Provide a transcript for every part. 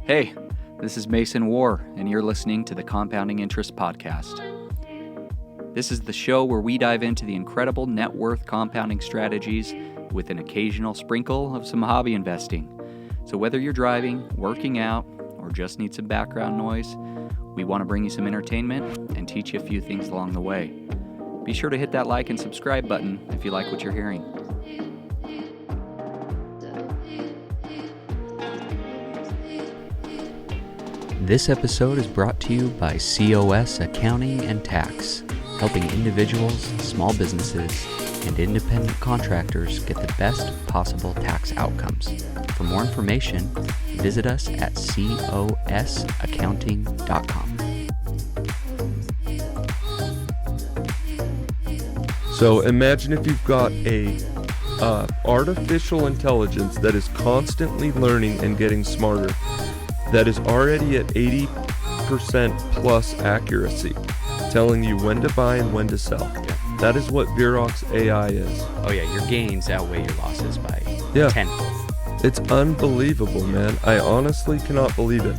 Hey, this is Mason War, and you're listening to the Compounding Interest Podcast. This is the show where we dive into the incredible net worth compounding strategies with an occasional sprinkle of some hobby investing. So whether you're driving, working out, or just need some background noise, we want to bring you some entertainment and teach you a few things along the way. Be sure to hit that like and subscribe button if you like what you're hearing. This episode is brought to you by COS Accounting and Tax, helping individuals, small businesses, and independent contractors get the best possible tax outcomes. For more information, visit us at cosaccounting.com. So imagine if you've got a artificial intelligence that is constantly learning and getting smarter, that is already at 80% plus accuracy, telling you when to buy and when to sell. Yeah. That is what Verox AI is. Oh yeah, your gains outweigh your losses by tenfold. It's unbelievable, man. I honestly cannot believe it.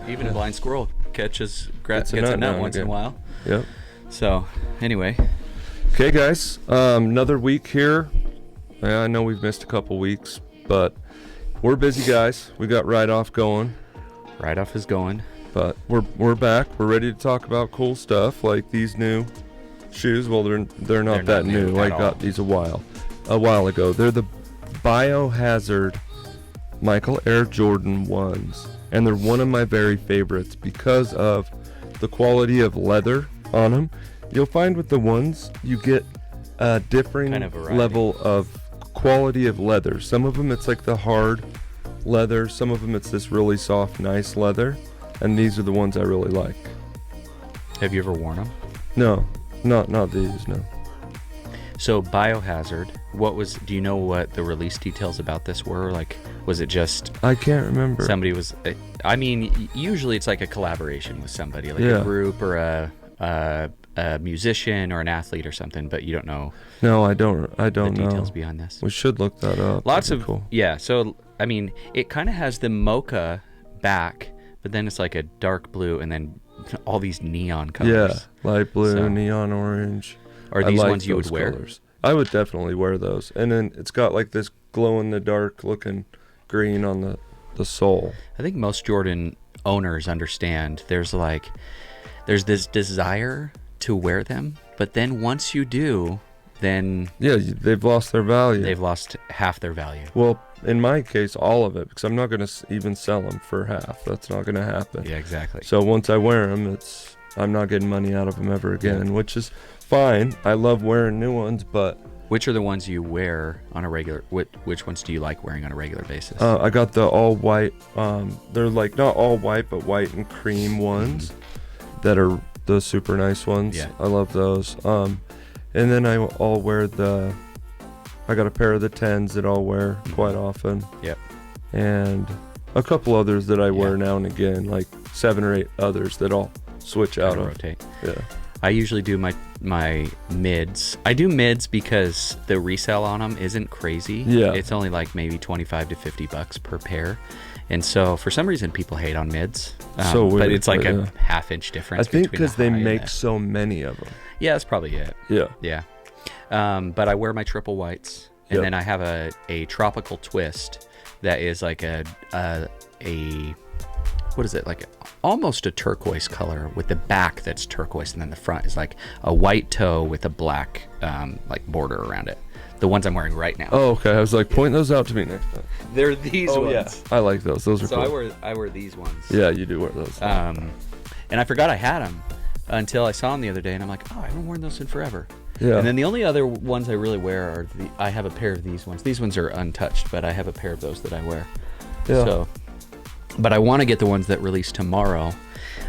Even a blind squirrel gets a nut once in a while. Yep. So, anyway. Okay, guys. Another week here. I know we've missed a couple weeks, but we're busy guys. We got Write-Off going. Write-Off is going. But we're back. We're ready to talk about cool stuff like these new shoes. Well, they're not that new. I got these a while ago. They're the Biohazard Michael Air Jordan 1s. And they're one of my very favorites because of the quality of leather on them. You'll find with the ones, you get a differing level of quality of leather. Some of them, it's like the hard leather. Some of them, it's this really soft, nice leather. And these are the ones I really like. Have you ever worn them? No, not these, no. So Biohazard, do you know what the release details about this were? Like, was it just... I can't remember. Somebody was... usually it's like a collaboration with somebody, like a group or a musician or an athlete or something, but you don't know... No, I don't know. Details behind this. We should look that up. Lots of... Cool. Yeah, so, it kind of has the mocha back, but then it's like a dark blue and then all these neon colors. Yeah, light blue, neon orange. Are these ones you would wear? Colors. I would definitely wear those. And then it's got like this glow-in-the-dark looking green on the sole. I think most Jordan owners understand there's this desire to wear them, but then once you do, then... Yeah, they've lost their value. They've lost half their value. Well, in my case, all of it, because I'm not going to even sell them for half. That's not going to happen. Yeah, exactly. So once I wear them, I'm not getting money out of them ever again, which is fine. I love wearing new ones, but... Which are the ones you wear on a regular... Which ones do you like wearing on a regular basis? I got the all-white... they're like not all white, but white and cream ones that are the super nice ones. Yeah. I love those. And then I'll wear I got a pair of the 10s that I'll wear quite often. Yep. And a couple others that I wear now and again, like 7 or 8 others that I'll switch out of. Rotate. Yeah. I usually do my mids. I do mids because the resale on them isn't crazy. Yeah. It's only like maybe $25 to $50 per pair. And so for some reason people hate on mids. So weird. But it's like a half-inch difference. I think because they make so many of them. Yeah, that's probably it. Yeah. Yeah. But I wear my triple whites. And then I have a tropical twist that is like a what is it, like almost a turquoise color with the back that's turquoise, and then the front is like a white toe with a black like border around it. The ones I'm wearing right now. Oh, okay. I was like, point those out to me next time. They're these ones. Yeah. I like those. Those are cool. So I wear these ones. Yeah, you do wear those. And I forgot I had them until I saw them the other day, and I'm like, oh, I haven't worn those in forever. Yeah. And then the only other ones I really wear are I have a pair of these ones. These ones are untouched, but I have a pair of those that I wear. Yeah. So, but I want to get the ones that release tomorrow.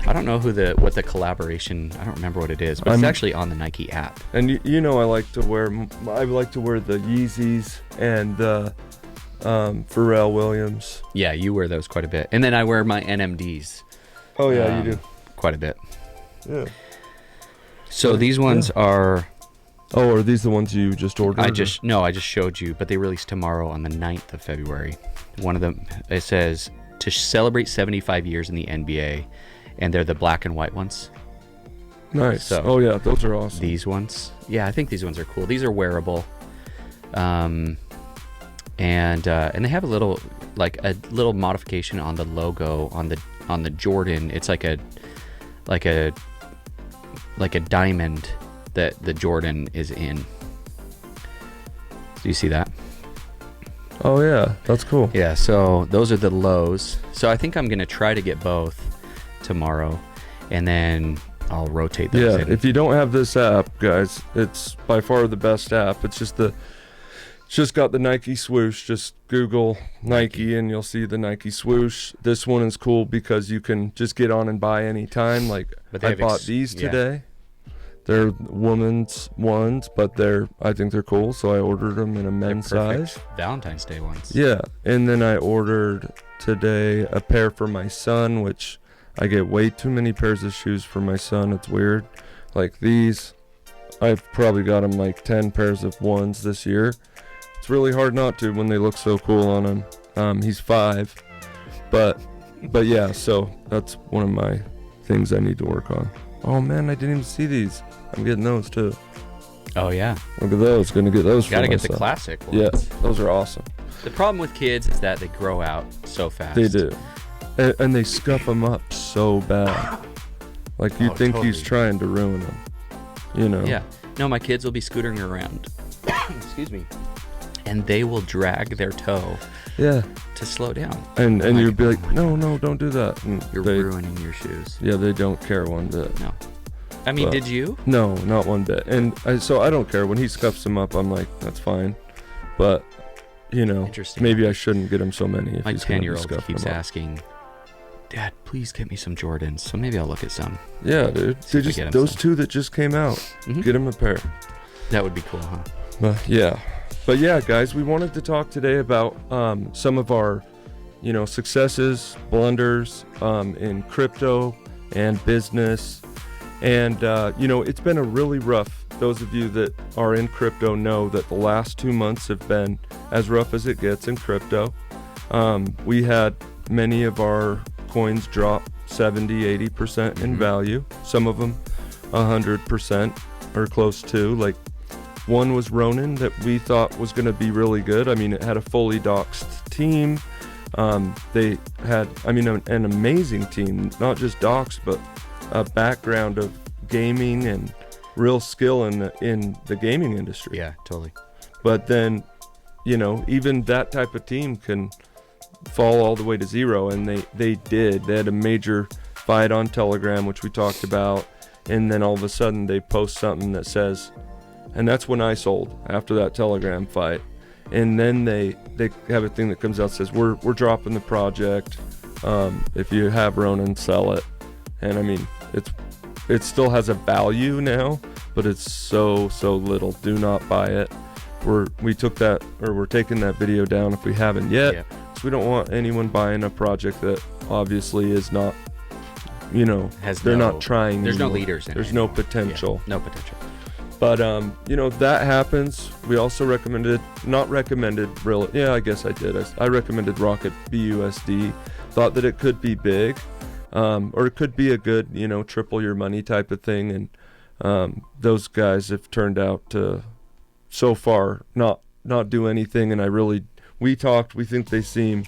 I don't know what the collaboration. I don't remember what it is, but it's actually on the Nike app. And you know, I like to wear the Yeezys and the Pharrell Williams. Yeah, you wear those quite a bit, and then I wear my NMDs. Oh yeah, you do. Quite a bit. Yeah. So these ones are... Oh, are these the ones you just ordered? I just showed you, but they release tomorrow on the 9th of February. One of them, it says, to celebrate 75 years in the NBA, and they're the black and white ones. Nice. So, oh yeah, those are awesome. These ones. Yeah, I think these ones are cool. These are wearable. And they have a little modification on the logo on the Jordan. It's like a diamond that the Jordan is in. Do you see that? Oh yeah, that's cool. Yeah, so those are the lows. So I think I'm gonna try to get both tomorrow, and then I'll rotate those in. If you don't have this app, guys, it's by far the best app. It's just got the Nike swoosh. Just Google Nike and you'll see the Nike swoosh. This one is cool because you can just get on and buy anytime. Like I bought these today. They're women's ones, but I think they're cool, so I ordered them in a men's size. Valentine's Day ones. Yeah, and then I ordered today a pair for my son, which I get way too many pairs of shoes for my son. It's weird. Like these, I've probably got him like 10 pairs of ones this year. It's really hard not to when they look so cool on him. He's 5, but yeah, so that's one of my things I need to work on. Oh man, I didn't even see these. I'm getting those too. Oh yeah. Look at those. Gonna get those. Gotta get the classic ones. Yeah, those are awesome. The problem with kids is that they grow out so fast. They do, and they scuff them up so bad. Like you think totally. He's trying to ruin them. You know. Yeah. No, my kids will be scootering around. Excuse me. And they will drag their toe. Yeah. To slow down. And you'd be like, no, don't do that. And you're ruining your shoes. Yeah, they don't care one bit. No. I mean, did you? No, not one bit. And so I don't care. When he scuffs them up, I'm like, that's fine. But, you know, maybe I shouldn't get him so many. If my he's 10-year-old keeps asking, Dad, please get me some Jordans. So maybe I'll look at some. Yeah, dude. Those 2 that just came out. Mm-hmm. Get him a pair. That would be cool, huh? But yeah, guys, we wanted to talk today about some of our, successes, blunders in crypto and business. And, it's been a really rough, those of you that are in crypto know that the last 2 months have been as rough as it gets in crypto. We had many of our coins drop 70, 80% in value. Some of them 100% or close to. Like one was Ronin that we thought was going to be really good. I mean, it had a fully doxed team. They had, an amazing team, not just doxed, but a background of gaming and real skill in the gaming industry. Yeah, totally. But then, even that type of team can fall all the way to zero, and they did. They had a major fight on Telegram, which we talked about, and then all of a sudden they post something that says, and that's when I sold after that Telegram fight. And then they have a thing that comes out that says we're dropping the project. If you have Ronin, sell it. And I mean, it still has a value now, but it's so little. Do not buy it. We're taking that video down if we haven't yet. Yeah. So we don't want anyone buying a project that obviously is not, not trying. There's no leaders in it. There's no potential. Yeah, no potential. But, that happens. We also I guess I did. I recommended Rocket BUSD. Thought that it could be big, or it could be a good, triple your money type of thing. And those guys have turned out to, so far, not do anything. And we think they seem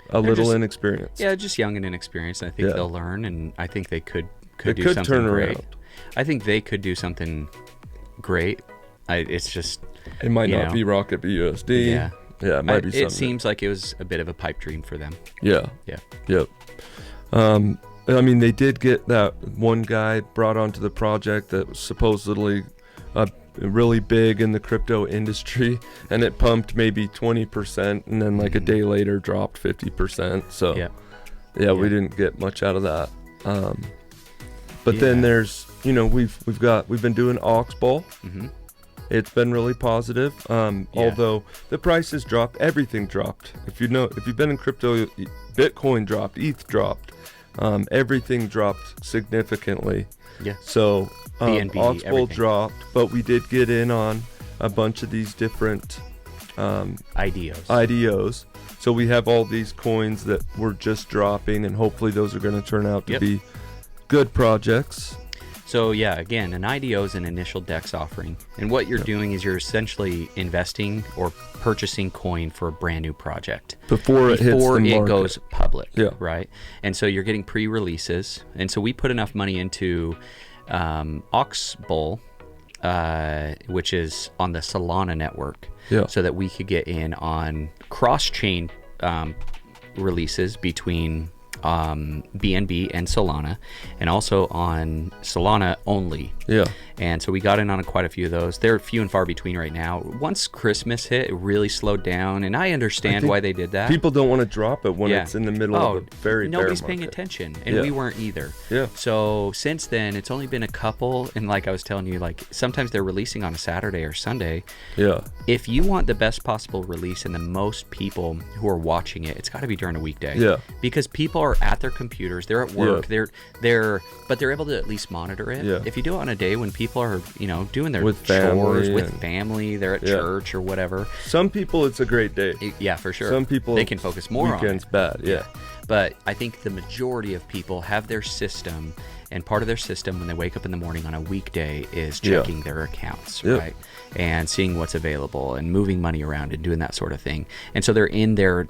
a little inexperienced. Yeah, just young and inexperienced. I think they'll learn, and I think they could do something turn great. Around. I think they could do something great. It might not be Rocket BUSD. Yeah, it might be something. It seems like it was a bit of a pipe dream for them. Yeah. Yep. They did get that one guy brought onto the project that was supposedly really big in the crypto industry, and it pumped maybe 20%, and then like a day later dropped 50%. So we didn't get much out of that. But then there's, we've been doing Oxbowl. Mm-hmm. It's been really positive. Although the prices dropped, everything dropped. If you've been in crypto, Bitcoin dropped, ETH dropped. everything dropped significantly. Yeah. So BNB, Oxbow dropped, but we did get in on a bunch of these different IDOs. So we have all these coins that were just dropping, and hopefully those are going to turn out to be good projects. So yeah, again, an IDO is an initial DEX offering. And what you're doing is you're essentially investing or purchasing coin for a brand new project. Before it hits the market. Before it goes public, right? And so you're getting pre-releases. And so we put enough money into Oxbow, which is on the Solana network, so that we could get in on cross-chain releases between BNB and Solana, and also on Solana only. Yeah. And so we got in on quite a few of those. They're few and far between right now. Once Christmas hit, it really slowed down, and I understand why they did that. People don't want to drop it when it's in the middle of a very nobody's bear paying market. attention, and we weren't either. Yeah. So since then, it's only been a couple, and like I was telling you, like sometimes they're releasing on a Saturday or Sunday. Yeah. If you want the best possible release and the most people who are watching it, it's got to be during a weekday. Yeah. Because people are at their computers, they're at work, but they're able to at least monitor it. Yeah. If you do it on a day when people are, doing their with chores family with family, they're at church or whatever. Some people, it's a great day. Yeah, for sure. Some people, they can focus more on it. Weekend's bad, yeah. But I think the majority of people have their system, and part of their system when they wake up in the morning on a weekday is checking their accounts, right? And seeing what's available and moving money around and doing that sort of thing. And so they're in their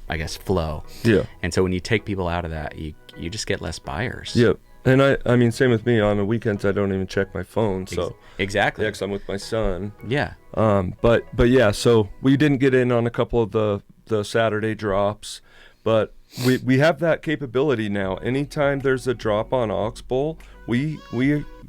I guess flow. Yeah. And so when you take people out of that, you just get less buyers. Yep. And I mean, same with me. On the weekends, I don't even check my phone. So exactly. Yeah, 'cause I'm with my son. Yeah. But yeah, so we didn't get in on a couple of the Saturday drops, but we have that capability now. Anytime there's a drop on Oxbow, we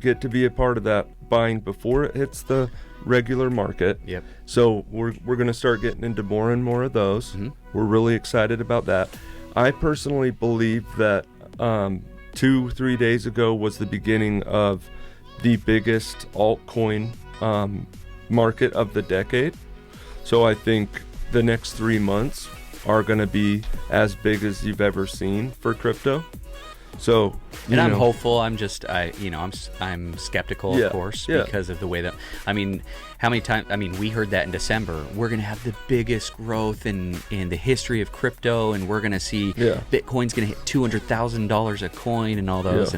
get to be a part of that buying before it hits the regular market. Yep. So we're going to start getting into more and more of those. Mm-hmm. We're really excited about that. I personally believe that 2-3 days ago was the beginning of the biggest altcoin market of the decade. So I think the next 3 months are going to be as big as you've ever seen for crypto. So, I'm hopeful. I'm skeptical, of course, because of the way that, how many times, we heard that in December, we're going to have the biggest growth in the history of crypto, and we're going to see Bitcoin's going to hit $200,000 a coin and all those,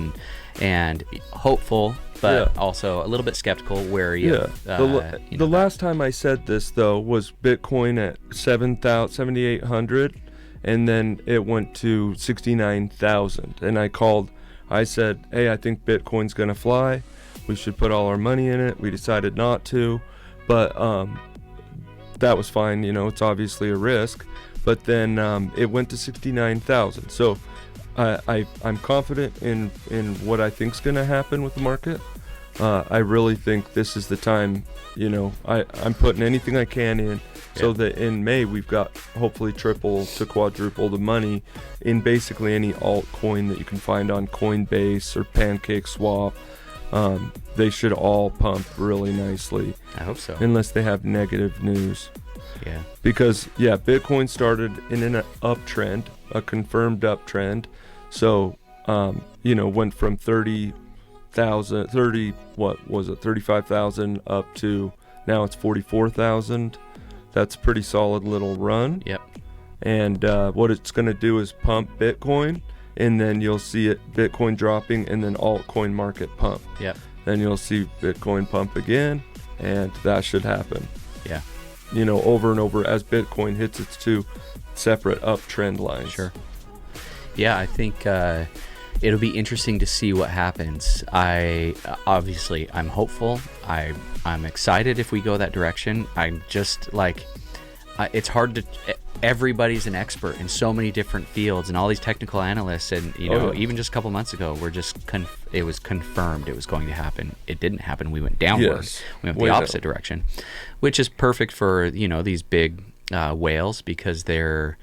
and hopeful, but also a little bit skeptical, wary. The last time I said this, though, was Bitcoin at 7,800. And then it went to 69,000. And I said, hey, I think Bitcoin's going to fly. We should put all our money in it. We decided not to. But that was fine. It's obviously a risk. But then it went to 69,000. So I'm confident in what I think's going to happen with the market. I really think this is the time, I'm putting anything I can in. So that in May, we've got hopefully triple to quadruple the money in basically any altcoin that you can find on Coinbase or PancakeSwap. They should all pump really nicely. I hope so. Unless they have negative news. Yeah. Because, Bitcoin started in an uptrend, a confirmed uptrend. So, went from 35,000 up to now it's 44,000. That's a pretty solid little run. Yep. And what it's going to do is pump Bitcoin, and then you'll see it Bitcoin dropping, and then altcoin market pump. Yep. Then you'll see Bitcoin pump again, and that should happen. Yeah. Over and over as Bitcoin hits its two separate uptrend lines. Sure. Yeah, I think it'll be interesting to see what happens. I'm hopeful. I'm excited if we go that direction. I'm just it's hard to. Everybody's an expert in so many different fields, and all these technical analysts, and even just a couple months ago, it was confirmed it was going to happen. It didn't happen. We went downward. Yes. We went the opposite direction, which is perfect for these big whales, because they're.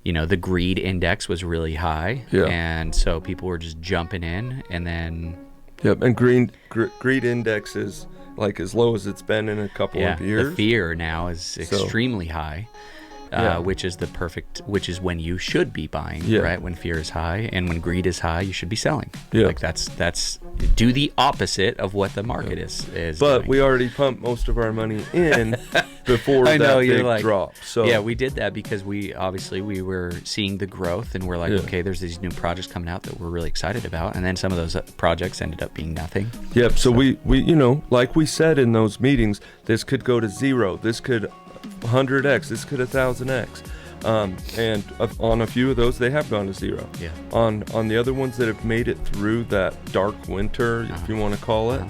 The greed index was really high, and so people were just jumping in, and then. Yep, and greed index is as low as it's been in a couple of years. The fear now is extremely high. which is when you should be buying, right? When fear is high, and when greed is high, you should be selling. Like that's do the opposite of what the market is But doing. we already pumped most of our money in before that big drop. So yeah, we did that because we were seeing the growth, and we're like, okay, there's these new projects coming out that we're really excited about, and then some of those projects ended up being nothing. Yep. So we like we said in those meetings, this could go to 0. This could 100x. This could 1000x. And on a few of those, they have gone to 0. Yeah. On the other ones that have made it through that dark winter, if you want to call it,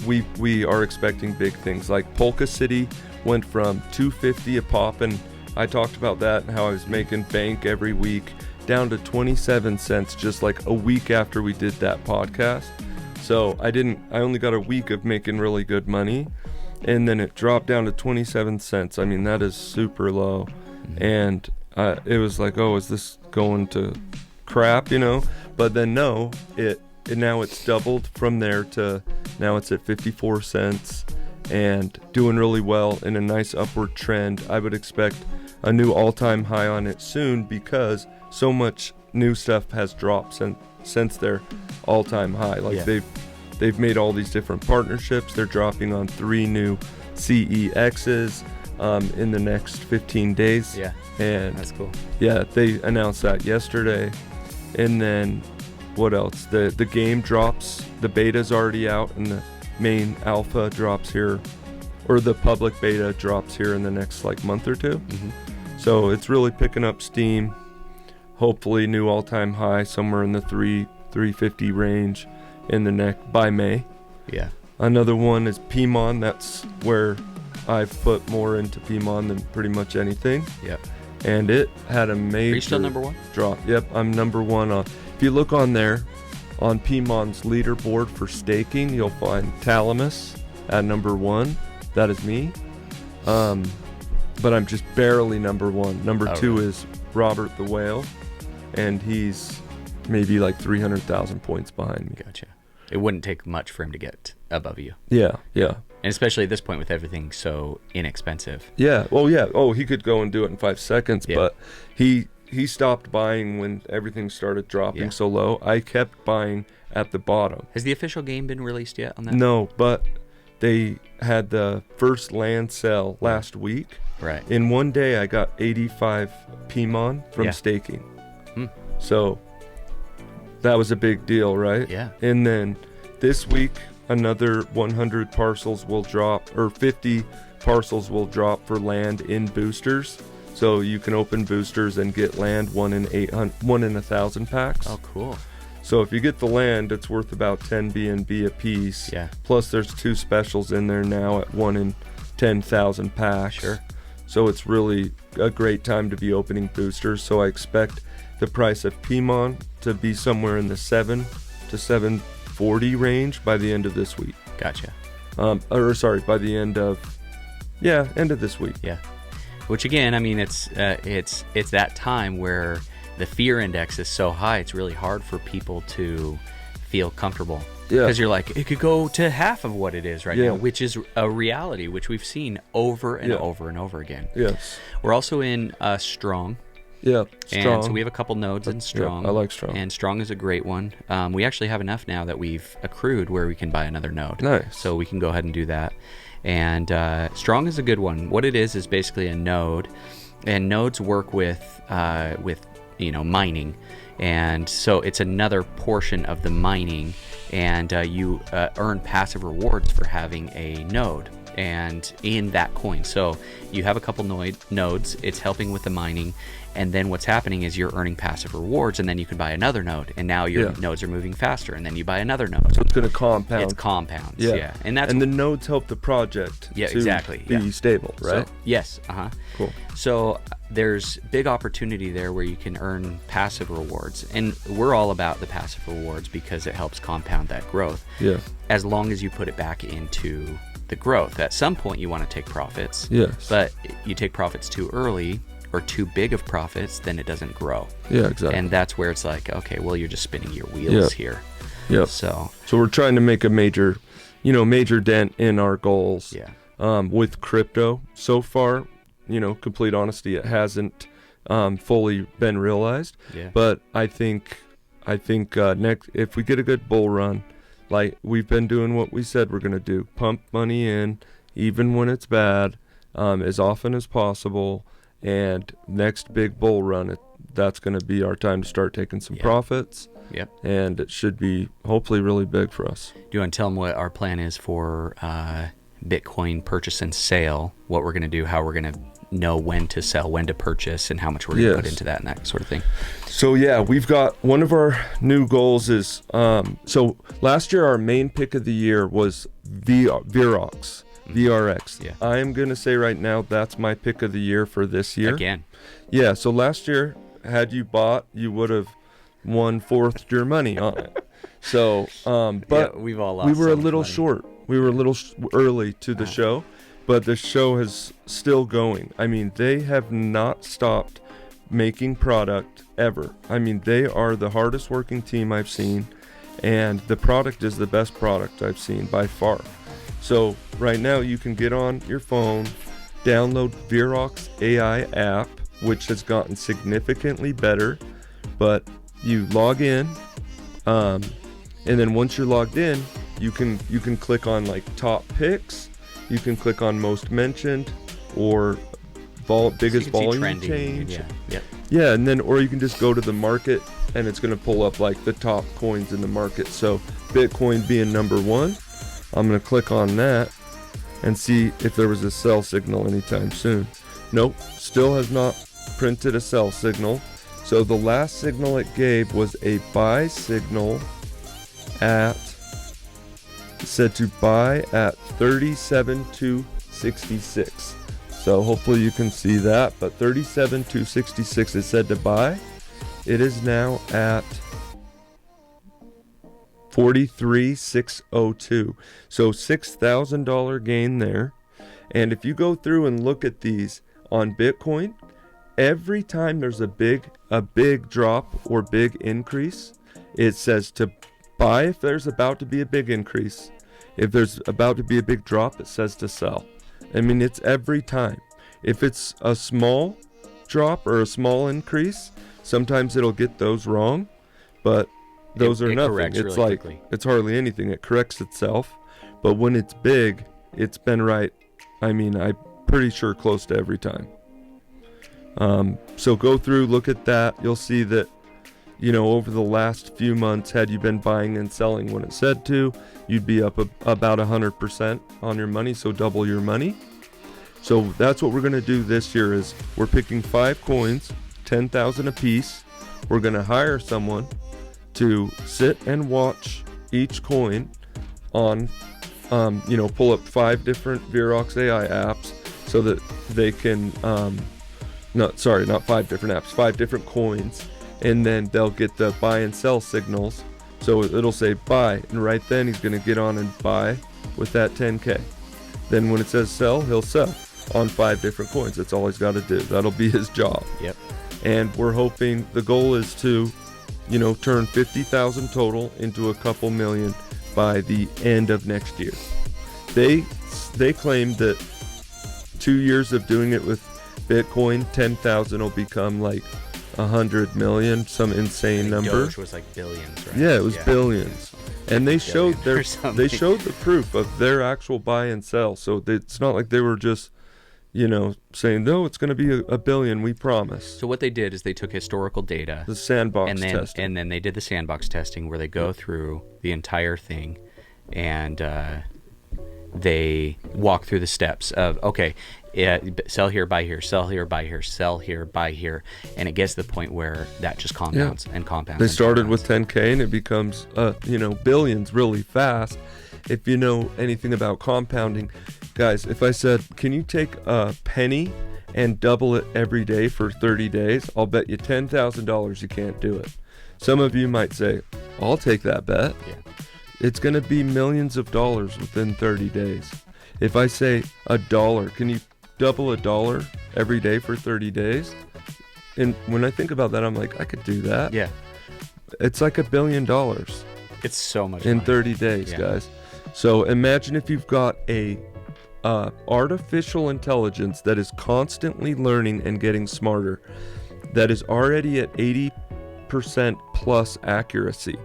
we are expecting big things. Like Polka City went from $2.50 a pop, and I talked about that and how I was making bank every week, down to 27 cents just like a week after we did that podcast. So I only got a week of making really good money, and then it dropped down to 27 cents. I mean, that is super low. And it was like, oh, is this going to crap, But then no, now it's doubled from there to now it's at 54 cents and doing really well in a nice upward trend. I would expect a new all-time high on it soon because so much new stuff has dropped since their all-time high. Like they've made all these different partnerships. They're dropping on 3 new CEXs in the next 15 days. Yeah, and that's cool. Yeah, they announced that yesterday. And then what else? The game drops. The beta's already out, and the main alpha drops here, or the public beta drops here in the next month or two. So it's really picking up steam. Hopefully new all-time high somewhere in the 350 range by May. Yeah. Another one is PMON. That's where I've put more into PMON than pretty much anything. Yep. And it had a major Are you still number 1? drop. Yep, I'm number 1 on. If you look on there, on PMON's leaderboard for staking, you'll find Talamus at number 1. That is me. But I'm just barely number 1. Number 2 is Robert the Whale, and he's maybe 300,000 points behind me. Gotcha. It wouldn't take much for him to get above you. Yeah. And especially at this point with everything so inexpensive. Yeah. Well, yeah. Oh, he could go and do it in 5 seconds, but he stopped buying when everything started dropping so low. I kept buying at the bottom. Has the official game been released yet on that? No, but they had the first land sale last week. Right. In one day, I got 85 PMON from staking. So that was a big deal, right? Yeah. And then this week, another 100 parcels will drop, or 50 parcels will drop for land in boosters. So you can open boosters and get land 1 in 1,000 packs. Oh, cool. So if you get the land, it's worth about 10 BNB a piece. Yeah. Plus there's 2 specials in there now at 1 in 10,000 packs. Sure. So it's really a great time to be opening boosters. So I expect the price of PMON to be somewhere in the 7 to 740 range by the end of this week. Gotcha. By the end of this week. Yeah. Which again, I mean, it's that time where the fear index is so high, it's really hard for people to feel comfortable. Yeah. Because you're like, it could go to half of what it is right now, which is a reality, which we've seen over and over and over again. Yes. We're also in Strong. Yeah, Strong. And so we have a couple nodes in Strong. Yeah, I like Strong. And Strong is a great one. We actually have enough now that we've accrued where we can buy another node. Nice. So we can go ahead and do that. And Strong is a good one. What it is basically a node, and nodes work with mining, and so it's another portion of the mining, and you earn passive rewards for having a node and in that coin. So you have a couple nodes, it's helping with the mining, and then what's happening is you're earning passive rewards, and then you can buy another node, and now your nodes are moving faster, and then you buy another node. So it's going to compound. It's compounds, yeah. And the nodes help the project to be stable, right? So, yes, Cool. So there's big opportunity there where you can earn passive rewards, and we're all about the passive rewards because it helps compound that growth. Yeah. As long as you put it back into the growth. At some point you want to take profits. Yes. But you take profits too early or too big of profits, then it doesn't grow. Yeah, exactly. And that's where it's like, okay, well, you're just spinning your wheels here. Yep. So we're trying to make a major dent in our goals. Yeah. With crypto. So far, complete honesty, it hasn't fully been realized. Yeah. But I think next, if we get a good bull run, like we've been doing what we said we're going to do, pump money in even when it's bad, as often as possible, and next big bull run, that's going to be our time to start taking some profits. Yep. And it should be hopefully really big for us. Do you want to tell them what our plan is for Bitcoin purchase and sale, what we're going to do, how we're going to know when to sell, when to purchase, and how much we're going to put into that and that sort of thing? So yeah, we've got one of our new goals is, so last year our main pick of the year was VRX. VRX. Yeah. I am going to say right now that's my pick of the year for this year. Again. Yeah, so last year, had you bought, you would have 1/4 your money on it. So, but we've all lost. We were a little short. We were a little early to the show, but the show is still going. I mean, they have not stopped making product ever. I mean, they are the hardest working team I've seen, and the product is the best product I've seen by far. So right now you can get on your phone, download Verox AI app, which has gotten significantly better, but you log in, and then once you're logged in, you can click on like top picks, you can click on most mentioned, or biggest volume change. Yeah, and then or you can just go to the market, and it's going to pull up like the top coins in the market. So Bitcoin being number 1, I'm going to click on that and see if there was a sell signal anytime soon. Nope, still has not printed a sell signal. So the last signal it gave was a buy signal said to buy at 37,266. So hopefully you can see that, but 37,266 is said to buy. It is now at 43,602. So $6,000 gain there. And if you go through and look at these on Bitcoin, every time there's a big drop or big increase, it says to buy if there's about to be a big increase. If there's about to be a big drop, it says to sell. I mean, it's every time. If it's a small drop or a small increase, sometimes it'll get those wrong, but those are nothing. It's really quickly. It's hardly anything. It corrects itself. But when it's big, it's been right. I mean, I'm pretty sure close to every time. So go through, look at that. You'll see that, over the last few months, had you been buying and selling when it said to, you'd be up about 100% on your money, so double your money. So that's what we're going to do this year is we're picking 5 coins, 10,000 a piece. We're going to hire someone to sit and watch each coin on, pull up 5 different Verox AI apps so that they can, not 5 different apps, 5 different coins, and then they'll get the buy and sell signals. So it'll say buy, and right then he's going to get on and buy with that 10K. Then when it says sell, he'll sell on 5 different coins. That's all he's got to do. That'll be his job. Yep. And we're hoping the goal is to, turn 50,000 total into a couple million by the end of next year. They claim that 2 years of doing it with Bitcoin, 10,000 will become like 100 million, some insane number. Doge was like billions, right? Yeah, it was billions. And they showed the proof of their actual buy and sell. So it's not like they were just, saying, no, it's going to be a billion, we promise. So what they did is they took historical data, the sandbox testing, and then they did the sandbox testing where they go through the entire thing, and they walk through the steps of, okay, sell here, buy here, sell here, buy here, sell here, buy here, and it gets to the point where that just compounds and compounds. They started with 10K and it becomes, billions really fast. If you know anything about compounding, guys, if I said, can you take a penny and double it every day for 30 days, I'll bet you $10,000 you can't do it. Some of you might say, I'll take that bet. Yeah. It's going to be millions of dollars within 30 days. If I say $1, can you double $1 every day for 30 days? And when I think about that, I'm like, I could do that. Yeah. It's like $1 billion. It's so much in money. 30 days, guys. So imagine if you've got a artificial intelligence that is constantly learning and getting smarter, that is already at 80% plus accuracy,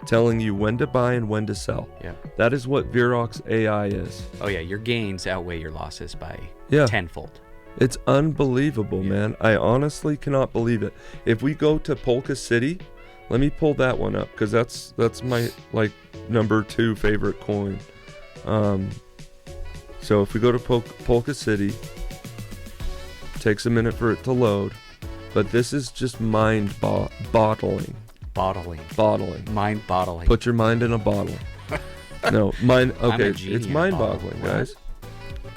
telling you when to buy and when to sell. Yeah. That is what Verox AI is. Oh yeah, your gains outweigh your losses by tenfold. It's unbelievable, man. I honestly cannot believe it. If we go to Polka City, let me pull that one up, because that's my like number 2 favorite coin. So if we go to Polka City, takes a minute for it to load, but this is just mind-boggling. Mind-boggling. Put your mind in a bottle. No, mind. Okay, it's mind-boggling, guys.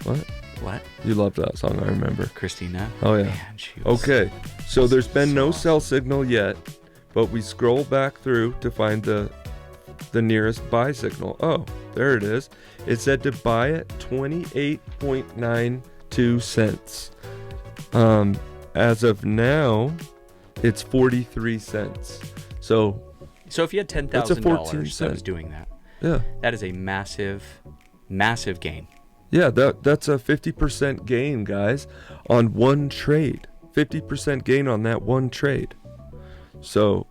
What? You loved that song, I remember. Christina? Oh, yeah. Man, she was okay, so there's been no awesome. sell signal yet, but we scroll back through to find the nearest buy signal. Oh, there it is. It said to buy at 28.92 cents. As of now, it's 43 cents. So if you had $10,000 that was doing that, that is a massive gain. Yeah, that's a 50% gain, guys, on one trade. 50% gain on that one trade. So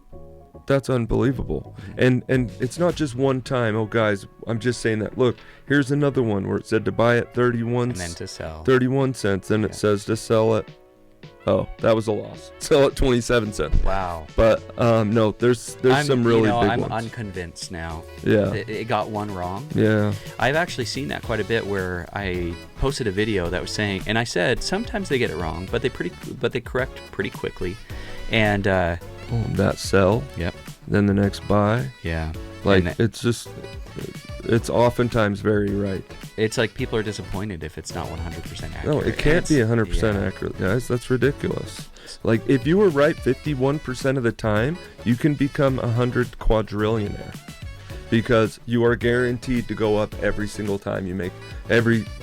that's unbelievable. And it's not just one time. Oh, guys, I'm just saying that. Look, here's another one where it said to buy at 31 and then to sell 31 cents. Then it says to sell at, oh, that was a loss. Sell at 27 cents. Wow. But no, there's some really big I'm ones. unconvinced now. Yeah. It got one wrong. Yeah. I've actually seen that quite a bit, where I posted a video that was saying, and I said sometimes they get it wrong, but they correct pretty quickly. And that sell. Yep. Then the next buy. Yeah. Like it's oftentimes very right. It's like people are disappointed if it's not 100% accurate. No, it can't be 100% accurate, guys. That's ridiculous. Like, if you were right 51% of the time, you can become 100 quadrillionaire, because you are guaranteed to go up every single time you make,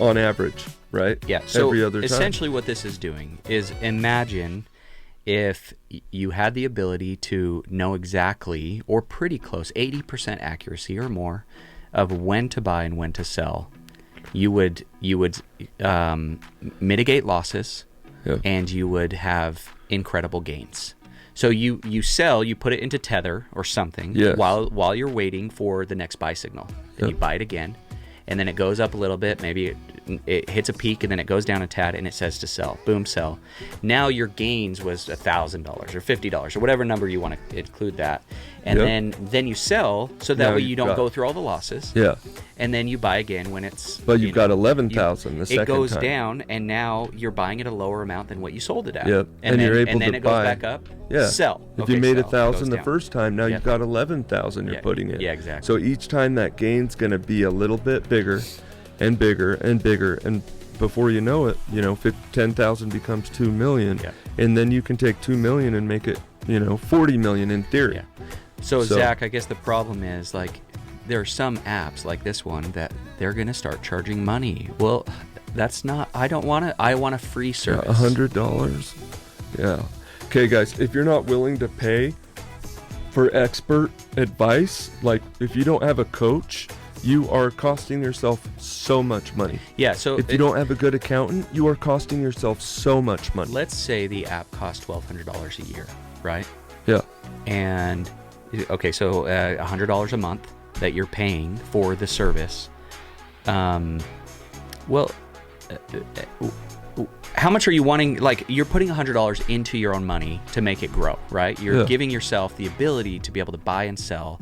on average, right? Yeah. So every other time. Essentially what this is doing is, imagine if you had the ability to know exactly, or pretty close, 80% accuracy or more, of when to buy and when to sell. You would mitigate losses, and you would have incredible gains. So you sell, you put it into Tether or something while you're waiting for the next buy signal. And you buy it again, and then it goes up a little bit. Maybe it hits a peak, and then it goes down a tad, and it says to sell. Boom, sell. Now your gains was $1,000 or $50 or whatever number you want to include that. And then you sell, so that way you don't go through all the losses. Yeah. And then you buy again when it's... But you've got 11,000 the second time. It goes down, and now you're buying at a lower amount than what you sold it at. Yep. And you're able to buy. And then it goes back up. Yeah. Sell. If you made 1,000 the first time, now you've got 11,000 you're putting in. Yeah, exactly. So each time that gain's going to be a little bit bigger and bigger and bigger, and before you know it, 10,000 becomes 2 million, and then you can take 2 million and make it, 40 million in theory. Yeah. So Zach, I guess the problem is, like, there are some apps like this one that they're going to start charging money. Well, that's not, I want a free service. $100. Yeah. Okay, guys, if you're not willing to pay for expert advice, like if you don't have a coach, you are costing yourself so much money. Yeah, so if you don't have a good accountant, you are costing yourself so much money. Let's say the app costs $1,200 a year, right? Yeah. And okay, so $100 a month that you're paying for the service. Well, how much are you wanting? Like, you're putting $100 into your own money to make it grow, right? You're giving yourself the ability to be able to buy and sell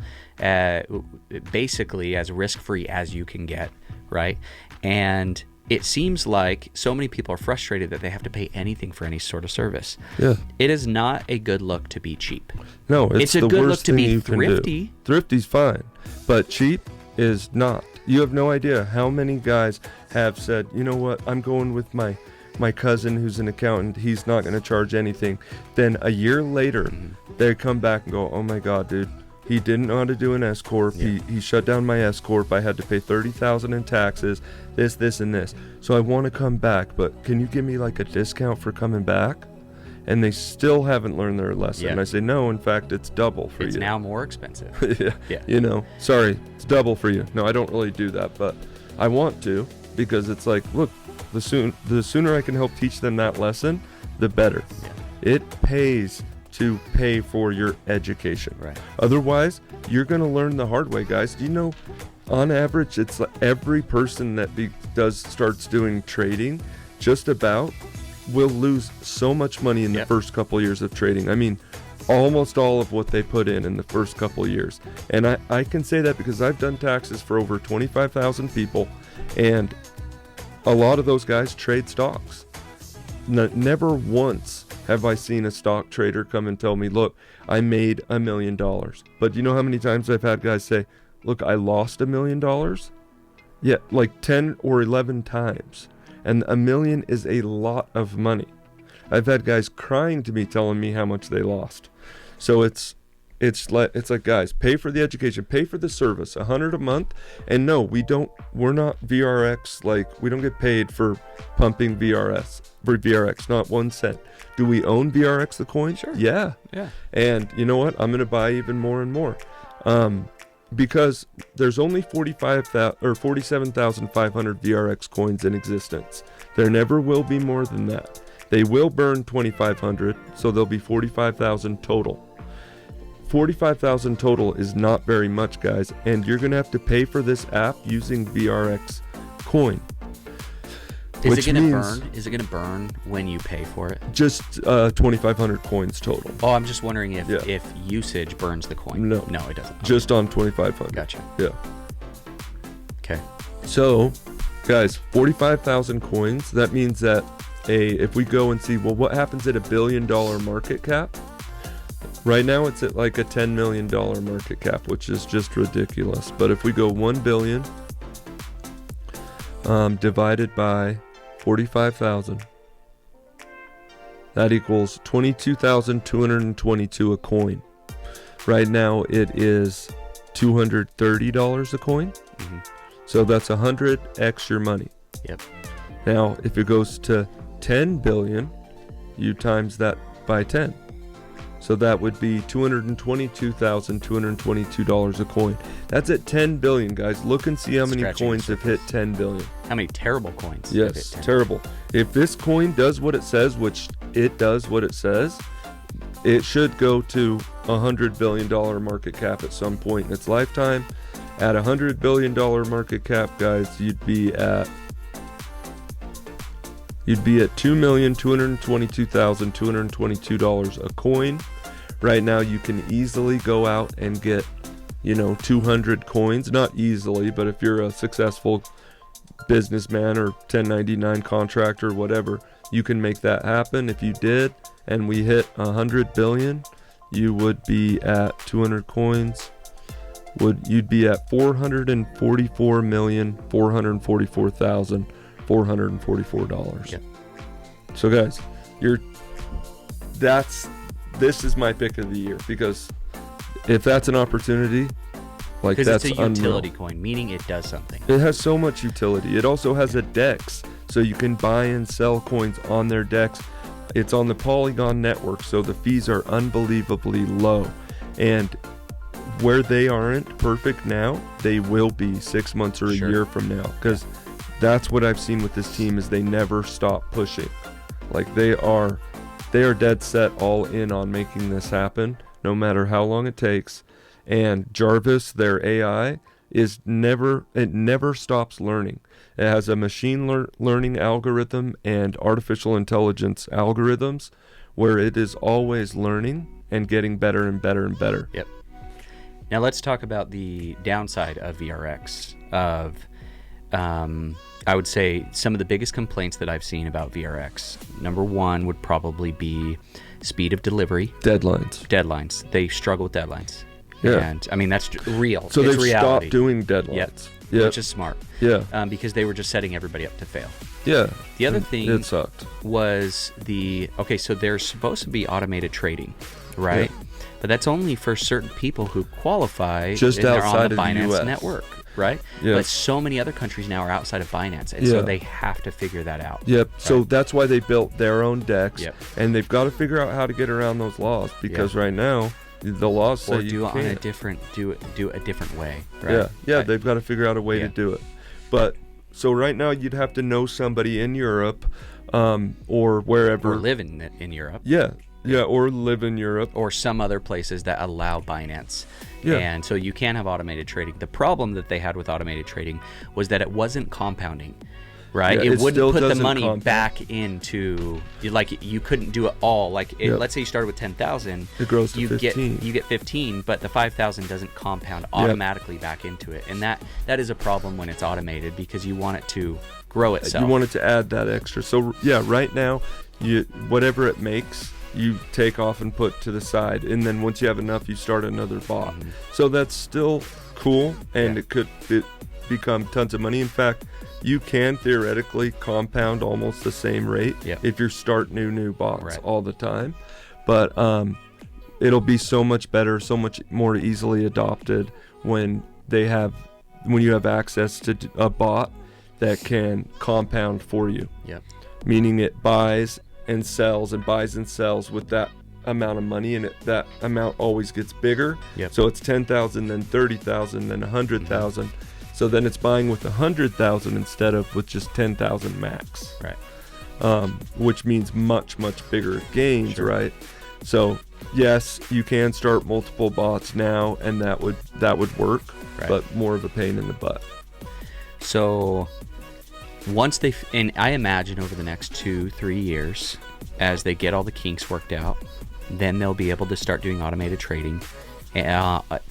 basically as risk-free as you can get, right? And it seems like so many people are frustrated that they have to pay anything for any sort of service. Yeah. It is not a good look to be cheap. No, it's a the good worst look to thing be you can do. thrifty. Thrifty's fine, but cheap is not. You have no idea how many guys have said, you know what, I'm going with my cousin who's an accountant. He's not going to charge anything. Then a year later, they come back and go, oh my God, dude, he didn't know how to do an S corp. Yeah. He shut down my S corp. I had to pay $30,000 in taxes. This, and this. So I want to come back, but can you give me like a discount for coming back? And they still haven't learned their lesson. And I say, no, in fact, it's double for you. It's now more expensive. Yeah. Sorry, it's double for you. No, I don't really do that, but I want to. because it's like, look, the sooner I can help teach them that lesson, the better. Yeah. It pays to pay for your education. Right. Otherwise, you're going to learn the hard way, guys. Do you know, on average, it's like every person that starts doing trading, just about will lose so much money in the first couple years of trading. I mean, almost all of what they put in the first couple years. And I can say that because I've done taxes for over 25,000 people, and a lot of those guys trade stocks. Never once have I seen a stock trader come and tell me, look, I made $1 million. But you know how many times I've had guys say, look, I lost $1 million? Yeah, like 10 or 11 times. And $1 million is a lot of money. I've had guys crying to me telling me how much they lost. So it's like, guys, pay for the education, pay for the service, $100 a month. And no, we're not VRX, like we don't get paid for pumping VRX, not 1 cent. Do we own VRX the coin? Sure. Yeah. And you know what? I'm going to buy even more and more. Because there's only 47,500 VRX coins in existence. There never will be more than that. They will burn 2,500, so there'll be 45,000 total. 45,000 total is not very much, guys, and you're going to have to pay for this app using VRX coin. Is it going to burn? Is it going to burn when you pay for it? Just 2,500 coins total. Oh, I'm just wondering if usage burns the coin. No, it doesn't. Just on 2,500. Gotcha. Yeah. Okay. So, guys, 45,000 coins. That means that if we go and see, well, what happens at $1 billion market cap? Right now, it's at like a $10 million market cap, which is just ridiculous. But if we go 1 billion divided by 45,000, that equals 22,222 a coin. Right now it is $230 a coin. Mm-hmm. So that's 100x your money. Yep. Now if it goes to 10 billion, you times that by 10. So that would be $222,222 a coin. That's at 10 billion, guys. Look and see how many coins have hit 10 billion. How many terrible coins? Yes, terrible. If this coin does what it says, which it does what it says, it should go to $100 billion market cap at some point in its lifetime. At $100 billion market cap, guys, you'd be at $2,222,222 a coin. Right now, you can easily go out and get, 200 coins. Not easily, but if you're a successful businessman or 1099 contractor, whatever, you can make that happen. If you did, and we hit 100 billion, you would be at 200 coins. You'd be at $444,444,444. Yep. So guys, this is my pick of the year, because if that's an opportunity, like, that's it's a utility unreal. coin, meaning it does something. It has so much utility. It also has a DEX, so you can buy and sell coins on their DEX. It's on the Polygon network, so the fees are unbelievably low. And where they aren't perfect now, they will be 6 months or a year from now, because that's what I've seen with this team, is they never stop pushing. Like, they are dead set all in on making this happen, no matter how long it takes. And Jarvis, their AI, never stops learning. It has a machine learning algorithm and artificial intelligence algorithms where it is always learning and getting better and better and better. Yep. Now let's talk about the downside of VRX. I would say some of the biggest complaints that I've seen about VRX, number one would probably be speed of delivery. Deadlines. They struggle with deadlines. Yeah. And I mean, that's real. So they've stopped doing deadlines. Yep. Which is smart. Yeah. Because they were just setting everybody up to fail. Yeah. The other thing it sucked. Was so there's supposed to be automated trading, right? Yeah. But that's only for certain people who qualify just outside on the of the Binance US network, right? Yeah. But so many other countries now are outside of Binance, and so they have to figure that out. Yep. Right? So that's why they built their own DEX, yep. And they've got to figure out how to get around those laws, because right now the laws say you can't. Do a different way, right? Yeah. They've got to figure out a way to do it. But So right now you'd have to know somebody in Europe, or wherever. Or live in Europe. Yeah, or live in Europe. Or some other places that allow Binance. Yeah. And so you can have automated trading. The problem that they had with automated trading was that it wasn't compounding. Right, Yeah, it wouldn't put the money compound. back into, like, you couldn't do it all. Like, let's say you started with 10,000, it grows to 15. You get 15, but the 5,000 doesn't compound automatically back into it, and that is a problem when it's automated, because you want it to grow itself. You want it to add that extra. So yeah, right now, whatever it makes, you take off and put to the side, and then once you have enough, you start another bot. Mm-hmm. So that's still cool, and it could become tons of money. In fact, you can theoretically compound almost the same rate if you start new bots all the time. But it'll be so much better, so much more easily adopted when you have access to a bot that can compound for you. Yep. Meaning it buys and sells with that amount of money, and that amount always gets bigger. Yep. So it's 10,000, then 30,000, then 100,000. So then it's buying with 100,000 instead of with just 10,000 max. Right. Which means much bigger gains, right? So yes, you can start multiple bots now, and that would work, but more of a pain in the butt. So once and I imagine over the next 2-3 years, as they get all the kinks worked out, then they'll be able to start doing automated trading.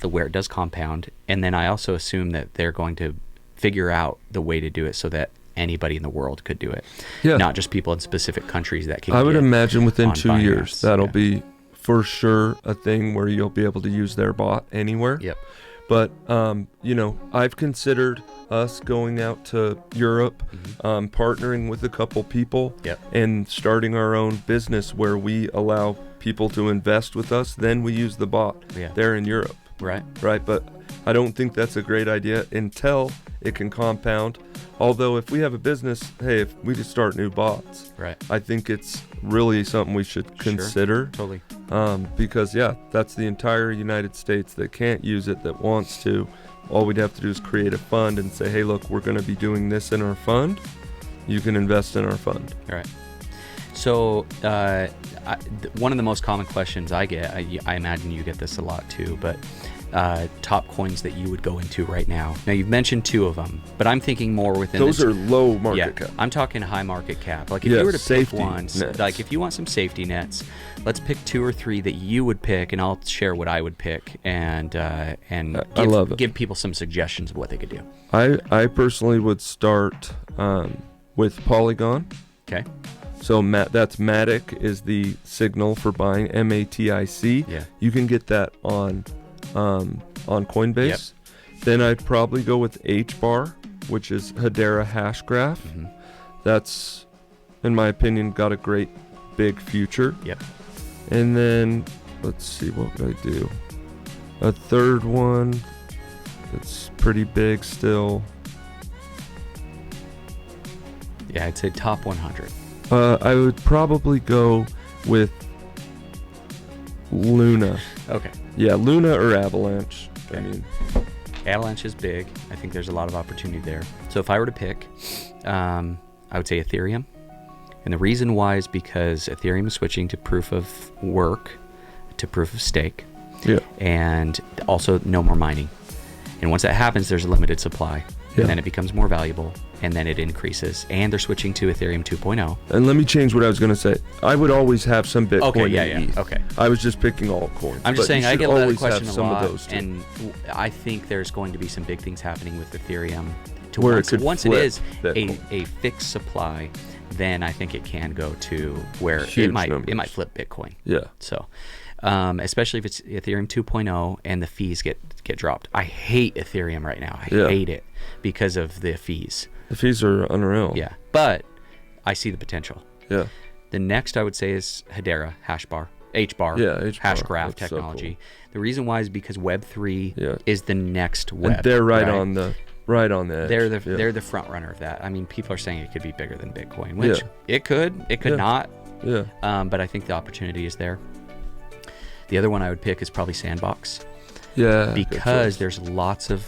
Where it does compound, and then I also assume that they're going to figure out the way to do it so that anybody in the world could do it, not just people in specific countries that can. I would imagine within 2 Binance. years that'll be for sure a thing where you'll be able to use their bot anywhere. Yep. But I've considered us going out to Europe, partnering with a couple people, and starting our own business where we allow people to invest with us. Then we use the bot there in Europe. Right. But I don't think that's a great idea until it can compound. Although if we have a business, if we just start new bots, I think it's really something we should consider. Totally. Because that's the entire United States that can't use it, that wants to. All we'd have to do is create a fund and say, hey, look, we're going to be doing this in our fund. You can invest in our fund. All right. So one of the most common questions I get, I imagine you get this a lot too, but top coins that you would go into right now. Now, you've mentioned 2 of them, but I'm thinking more within those are low market cap. I'm talking high market cap. Like if you were to pick one, like if you want some safety nets, let's pick 2 or 3 that you would pick, and I'll share what I would pick, and give people some suggestions of what they could do. I personally would start with Polygon. Okay. So that's Matic is the signal for buying, MATIC. Yeah. You can get that on Coinbase. Yep. Then I'd probably go with HBAR, which is Hedera Hash Graph. Mm-hmm. That's, in my opinion, got a great big future. Yep. And then let's see, what would I do? A third one that's pretty big still. Yeah, I'd say top 100. I would probably go with Luna. Okay. Yeah, Luna or Avalanche. Okay. I mean, Avalanche is big. I think there's a lot of opportunity there. So if I were to pick, I would say Ethereum. And the reason why is because Ethereum is switching to proof of work, to proof of stake. Yeah. And also no more mining. And once that happens, there's a limited supply. Yeah. And then it becomes more valuable, and then it increases. And they're switching to Ethereum 2.0. And let me change what I was going to say. I would always have some Bitcoin and ETH. Okay. I was just picking altcoins. I'm just saying I get that question a lot, of those too. and I think there's going to be some big things happening with Ethereum. Where once it is a fixed supply, then I think it can go to where it might flip Bitcoin. Yeah. So, especially if it's Ethereum 2.0 and the fees get dropped. I hate Ethereum right now. I hate it because of the fees. The fees are unreal. Yeah, but I see the potential. Yeah. The next I would say is Hedera, HBAR, HBAR. hash graph technology. So cool. The reason why is because Web3 is the next web. And they're right on the edge. They're the front runner of that. I mean, people are saying it could be bigger than Bitcoin, which it could not. Yeah. But I think the opportunity is there. The other one I would pick is probably Sandbox. Yeah. Because there's lots of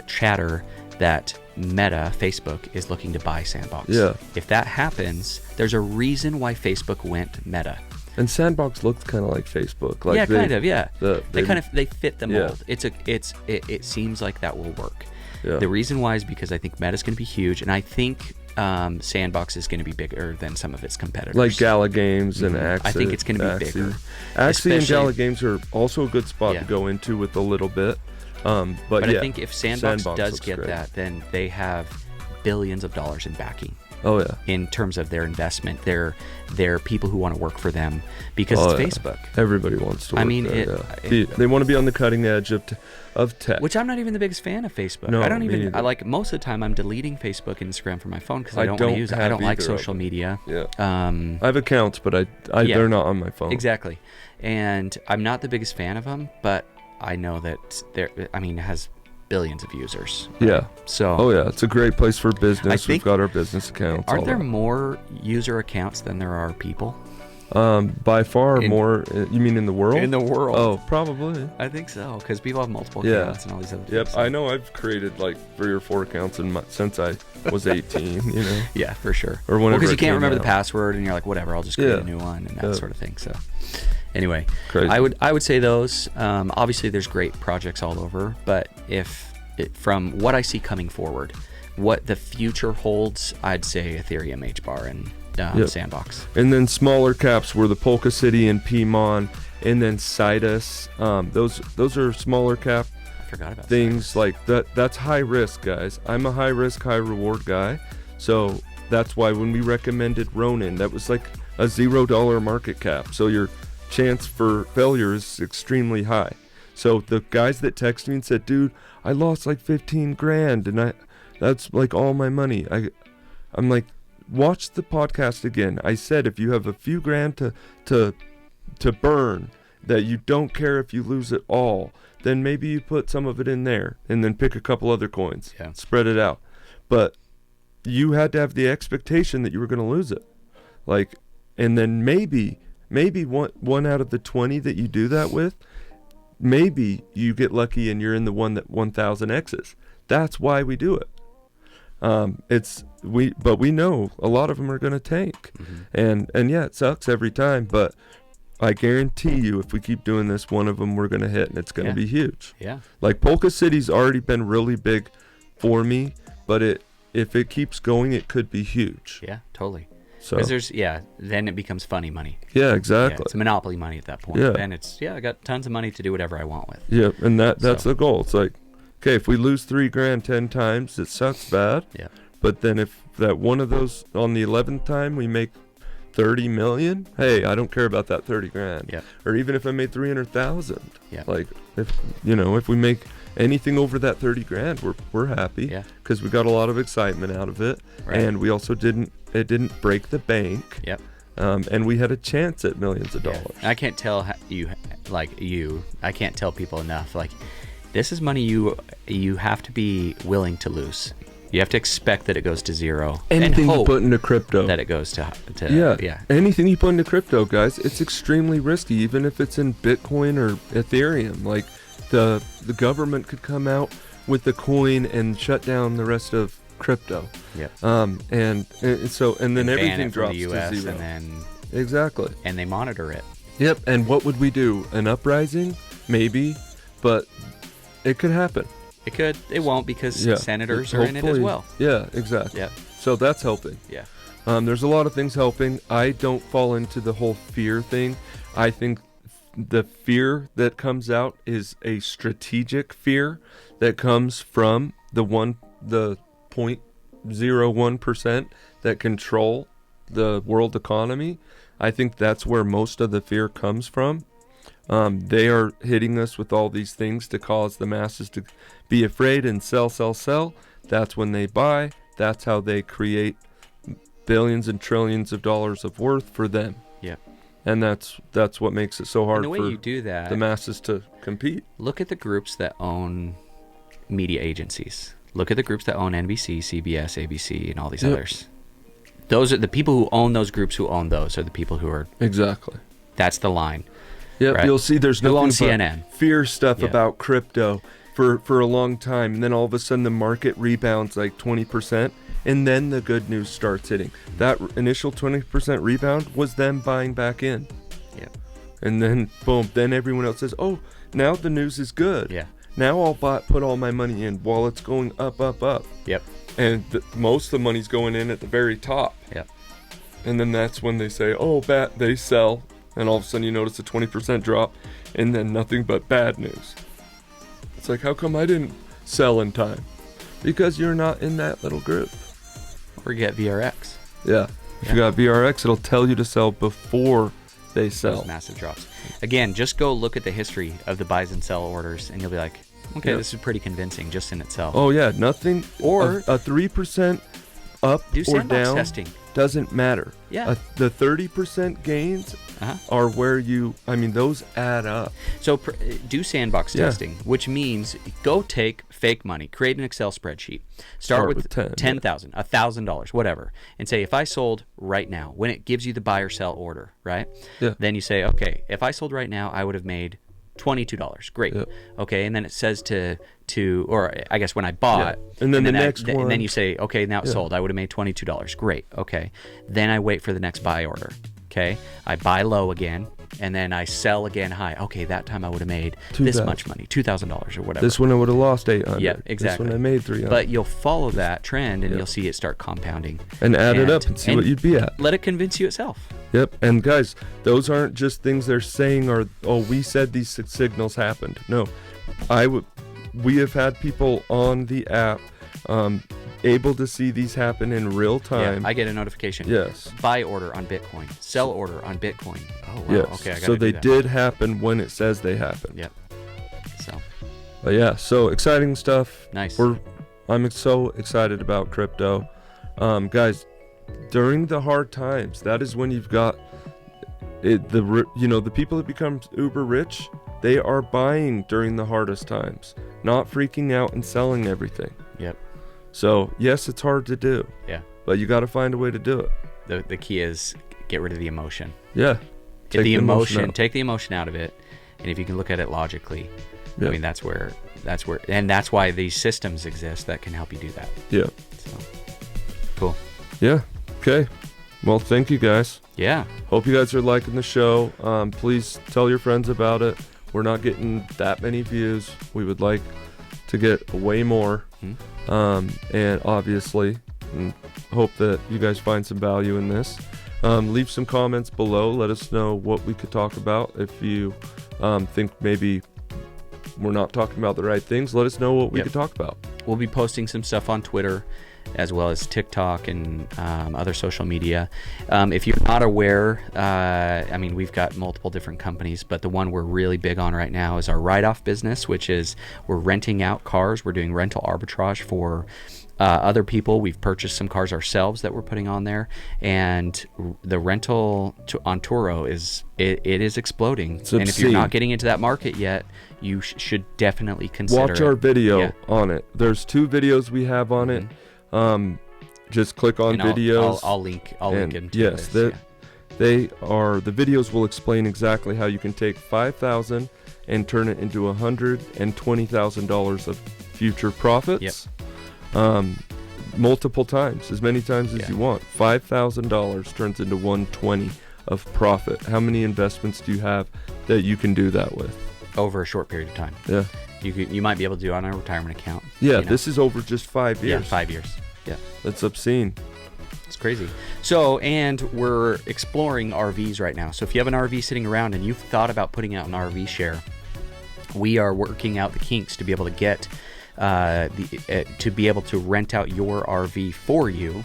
chatter that Meta, Facebook, is looking to buy Sandbox. Yeah. If that happens, there's a reason why Facebook went Meta. And Sandbox looks kind of like Facebook. Like yeah, kind of. Yeah. They fit the Yeah. mold. It seems like that will work. Yeah. The reason why is because I think Meta's going to be huge, and I think Sandbox is going to be bigger than some of its competitors. Like Gala Games and Axie. I think it's going to be bigger. Axie and Gala Games are also a good spot to go into with a little bit. But I think if Sandbox does get that, then they have billions of dollars in backing. Oh yeah. In terms of their investment, they're people who want to work for them because it's Facebook. Everybody wants to work there. They want to be on the cutting edge of tech. Which I'm not even the biggest fan of Facebook. No, I don't even. I like most of the time I'm deleting Facebook and Instagram from my phone because I don't want to use it. I don't like social media. Yeah. I have accounts, but they're not on my phone. Exactly, and I'm not the biggest fan of them, but I know that it has billions of users. Right? Yeah. So. It's a great place for business. We've got our business accounts. Aren't there more user accounts than there are people? By far more. You mean in the world? In the world. Oh, probably. I think so, because people have multiple accounts and all these other things. Yep. I know. I've created like 3 or 4 accounts since I was 18. You know. Yeah, for sure. Or whenever. Because you can't remember the password, and you're like, whatever, I'll just create a new one and that sort of thing. So. Anyway, crazy. I would say those. Obviously, there's great projects all over, but from what I see coming forward, what the future holds, I'd say Ethereum, HBAR, and Sandbox. And then smaller caps were the Polka City and Pmon, and then Citus. Those are smaller cap. I forgot about things Citus. Like that. That's high risk, guys. I'm a high risk, high reward guy, so that's why when we recommended Ronin, that was like a $0 market cap. So your chance for failure is extremely high. So the guys that texted me and said, dude, I lost like 15 grand and that's like all my money. I'm like, watch the podcast again. I said, if you have a few grand to burn, that you don't care if you lose it all, then maybe you put some of it in there and then pick a couple other coins, spread it out. But you had to have the expectation that you were going to lose it. Like, and then maybe one out of the 20 that you do that with, maybe you get lucky and you're in the one that 1000x's. That's why we do it. But we know a lot of them are going to tank. Mm-hmm. And yeah, it sucks every time, but I guarantee you if we keep doing this, one of them we're going to hit and it's going to be huge. Yeah. Like Polka City's already been really big for me, but if it keeps going, it could be huge. Yeah, totally. So because then it becomes funny money. Yeah, exactly. Yeah, it's monopoly money at that point. Yeah. Then it's I got tons of money to do whatever I want with. Yeah, and that's the goal. It's like, okay, if we lose 3 grand 10 times, it sucks bad. Yeah. But then if that one of those on the 11th time we make 30 million, hey, I don't care about that 30 grand. Yeah. Or even if I made 300,000. Yeah. Like if we make anything over that 30 grand, we're happy. Yeah. Because we got a lot of excitement out of it. Right. And we also didn't break the bank. Yep. And we had a chance at millions of dollars. I can't tell I can't tell people enough. Like, this is money you have to be willing to lose. You have to expect that it goes to zero. Anything and hope you put into crypto. that it goes to yeah. Anything you put into crypto, guys, it's extremely risky, even if it's in Bitcoin or Ethereum. Like, the government could come out with the coin and shut down the rest of crypto. Yeah. And then everything drops the US to zero. And then exactly. And they monitor it. Yep. And what would we do? An uprising? Maybe, but it could happen. It could. It won't because senators are in it as well. Yeah, exactly. Yeah. So that's helping. Yeah. There's a lot of things helping. I don't fall into the whole fear thing. I think the fear that comes out is a strategic fear that comes from the 0.01% that control the world economy. I think that's where most of the fear comes from. They are hitting us with all these things to cause the masses to be afraid and sell. That's when they buy. That's how they create billions and trillions of dollars of worth for them. Yeah. And that's what makes it so hard and the way for you do that, the masses to compete. Look at the groups that own media agencies. Look at the groups that own NBC, CBS, ABC, and all these others. Those are the people who own those groups. Who own those are the people who are exactly. That's the line. Yep, right? You'll see there's nothing but CNN. Fear stuff about crypto for a long time, and then all of a sudden the market rebounds like 20%, and then the good news starts hitting. That initial 20% rebound was them buying back in. Yeah. And then boom, then everyone else says, oh, now the news is good. Yeah. Now I'll put all my money in while it's going up, up, up. Yep. And most of the money's going in at the very top. Yep. And then that's when they say, oh, they sell. And all of a sudden you notice a 20% drop, and then nothing but bad news. It's like, how come I didn't sell in time? Because you're not in that little group. Or get VRX. Yeah. If you got VRX, it'll tell you to sell before they sell. Those massive drops. Again, just go look at the history of the buys and sell orders, and you'll be like, okay, this is pretty convincing just in itself. Oh, yeah. Nothing. Or a 3% up do or down testing. Doesn't matter. Yeah. The 30% gains are where those add up. So do sandbox testing, which means go take fake money, create an Excel spreadsheet, start with $10,000, $1,000, whatever, and say, if I sold right now, when it gives you the buy or sell order, right? Yeah. Then you say, okay, if I sold right now, I would have made $22. Great. Yep. Okay, and then it says or I guess when I bought, and then the next one, and then you say, okay, now it's sold. I would have made $22. Great. Okay, then I wait for the next buy order. Okay, I buy low again, and then I sell again high. Okay, that time I would have made this much money, $2,000 or whatever. This one I would have lost $800. Yeah, exactly. This one I made $300. But you'll follow that trend, and you'll see it start compounding and add it up and see what you'd be at. Let it convince you itself. Yep. And guys, those aren't just things they're saying we said these signals happened. No, we have had people on the app able to see these happen in real time. Yeah, I get a notification. Yes. Buy order on Bitcoin. Sell order on Bitcoin. Oh, wow. Yes. Okay, I got so they did happen when it says they happened. Yep. But yeah, so exciting stuff. Nice. I'm so excited about crypto. Guys, during the hard times, that is when you've got the people that become uber rich, they are buying during the hardest times, not freaking out and selling everything. Yep. So yes, it's hard to do. Yeah. But you got to find a way to do it. The key is get rid of the emotion. Yeah. Take the emotion out of it, and if you can look at it logically, I mean that's where, and that's why these systems exist that can help you do that. Yeah. So cool. Yeah. Okay. Well, thank you guys. Yeah. Hope you guys are liking the show. Please tell your friends about it. We're not getting that many views. We would like to get way more. And obviously, hope that you guys find some value in this. Leave some comments below. Let us know what we could talk about. If you think maybe we're not talking about the right things, let us know what we could talk about. We'll be posting some stuff on Twitter as well as TikTok and other social media. If you're not aware, we've got multiple different companies, but the one we're really big on right now is our write-off business, which is we're renting out cars. We're doing rental arbitrage for other people. We've purchased some cars ourselves that we're putting on there, and the rental on Turo is exploding. And if you're not getting into that market yet, you should definitely consider watch our video on it. There's 2 videos we have on it. Just click on videos. I'll link them to yes, this. The videos will explain exactly how you can take $5,000 and turn it into $120,000 of future profits. Yep. Multiple times, as many times as you want. $5,000 turns into $120 of profit. How many investments do you have that you can do that with? Over a short period of time. Yeah. You might be able to do it on a retirement account. Yeah, this is over just 5 years. Yeah, 5 years. Yeah. That's obscene. It's crazy. So, and we're exploring RVs right now. So if you have an RV sitting around and you've thought about putting out an RV share, we are working out the kinks to be able to get to be able to rent out your RV for you,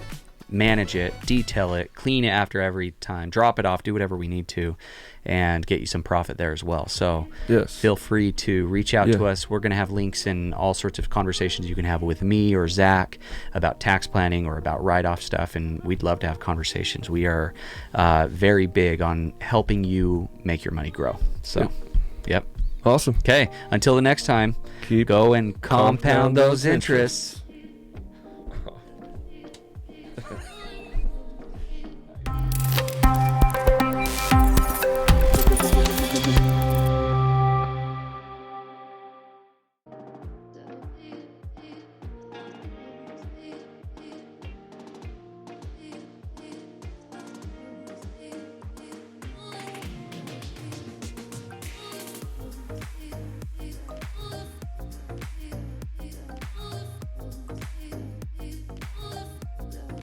manage it, detail it, clean it after every time, drop it off, do whatever we need to, and get you some profit there as well. So feel free to reach out to us. We're going to have links in all sorts of conversations you can have with me or Zach about tax planning or about write-off stuff, and we'd love to have conversations. We are very big on helping you make your money grow. So, yep. Awesome. Okay, until the next time, go and compound those interests.